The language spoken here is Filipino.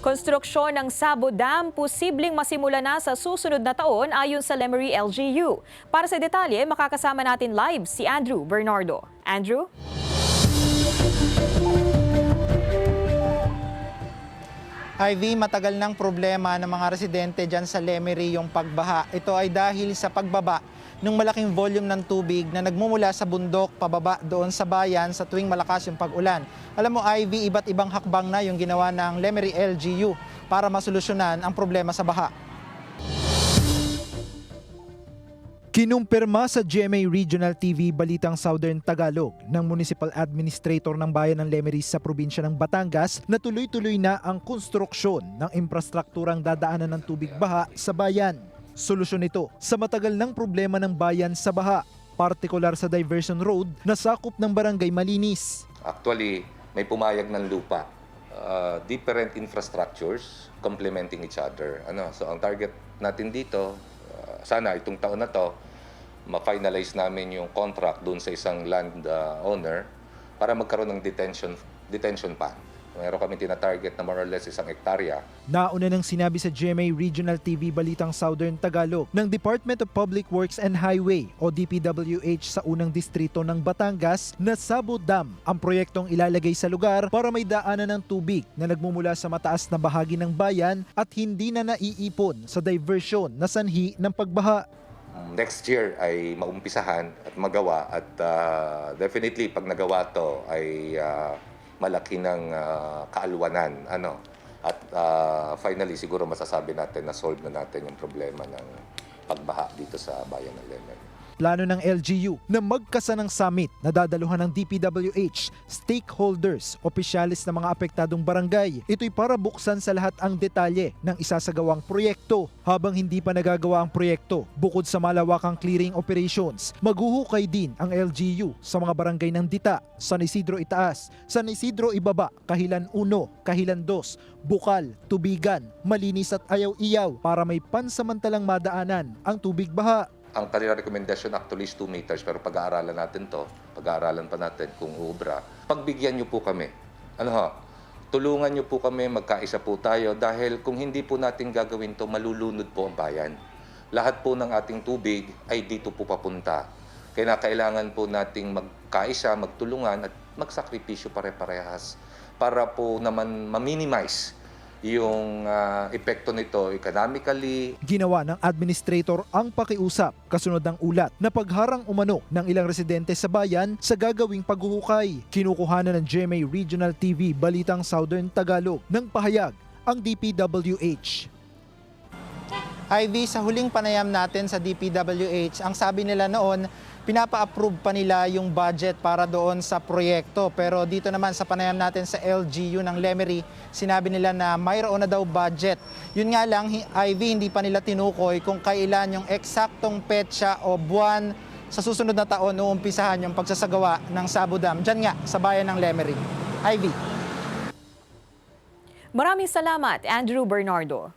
Konstruksyon ng Sabo Dam posibleng masimula na sa susunod na taon ayon sa Lemery LGU. Para sa detalye, makakasama natin live si Andrew Bernardo. Andrew? Ivy, matagal ng problema ng mga residente dyan sa Lemery yung pagbaha. Ito ay dahil sa pagbaba ng malaking volume ng tubig na nagmumula sa bundok pababa doon sa bayan sa tuwing malakas yung pag-ulan. Alam mo, Ivy, iba't ibang hakbang na yung ginawa ng Lemery LGU para masolusyonan ang problema sa baha. Kinumpirma sa GMA Regional TV Balitang Southern Tagalog ng Municipal Administrator ng Bayan ng Lemery sa probinsya ng Batangas na tuloy-tuloy na ang konstruksyon ng infrastrukturang dadaanan ng tubig baha sa bayan. Solusyon ito sa matagal ng problema ng bayan sa baha, partikular sa diversion road na sakop ng Barangay Malinis. Actually, may pumayag ng lupa. Different infrastructures complementing each other. So ang target natin dito, sana itong taon na to, ma-finalize namin yung contract doon sa isang land owner para magkaroon ng detention pond. Meron kami tina-target na more or less 1 hektarya. Nauna nang sinabi sa GMA Regional TV Balitang Southern Tagalog ng Department of Public Works and Highway o DPWH sa unang distrito ng Batangas na Sabo Dam ang proyektong ilalagay sa lugar para may daanan ng tubig na nagmumula sa mataas na bahagi ng bayan at hindi na naiipon sa diversion na sanhi ng pagbaha. Next year ay maumpisahan at magawa at definitely pag nagawa to ay malaki ng kaalwanan. At finally, siguro masasabi natin na solve na natin yung problema ng pagbaha dito sa bayan ng Lemery. Plano ng LGU na magkasanang summit na dadaluhan ng DPWH, stakeholders, opisyalis ng mga apektadong barangay. Ito'y para buksan sa lahat ang detalye ng isasagawang proyekto. Habang hindi pa nagagawa ang proyekto, bukod sa malawakang clearing operations, maghuhukay din ang LGU sa mga barangay ng Dita, San Isidro Itaas, San Isidro Ibaba, Kahilan 1, Kahilan 2, Bukal, Tubigan, Malinis at Ayaw-Iyaw para may pansamantalang madaanan ang tubig baha. Ang kanila recommendation actually is 2 meters pero pag-aaralan natin to, pag-aaralan pa natin kung uubra. Pagbigyan nyo po kami. Tulungan nyo po kami, magkaisa po tayo dahil kung hindi po natin gagawin to, malulunod po ang bayan. Lahat po ng ating tubig ay dito po papunta. Kaya kailangan po nating magkaisa, magtulungan at magsakripisyo pare-parehas para po naman ma-minimize yung epekto nito economically. Ginawa ng administrator ang pakiusap kasunod ng ulat na pagharang umano ng ilang residente sa bayan sa gagawing paghuhukay. Kinukuhanan ng GMA Regional TV Balitang Southern Tagalog ng pahayag ang DPWH. Ivy, sa huling panayam natin sa DPWH, ang sabi nila noon, pinapa-approve pa nila yung budget para doon sa proyekto. Pero dito naman sa panayam natin sa LGU ng Lemery, sinabi nila na mayroon na daw budget. Yun nga lang, Ivy, hindi pa nila tinukoy kung kailan yung eksaktong petsa o buwan sa susunod na taon uumpisahan yung pagsasagawa ng Sabo Dam dyan nga sa bayan ng Lemery. Ivy. Maraming salamat, Andrew Bernardo.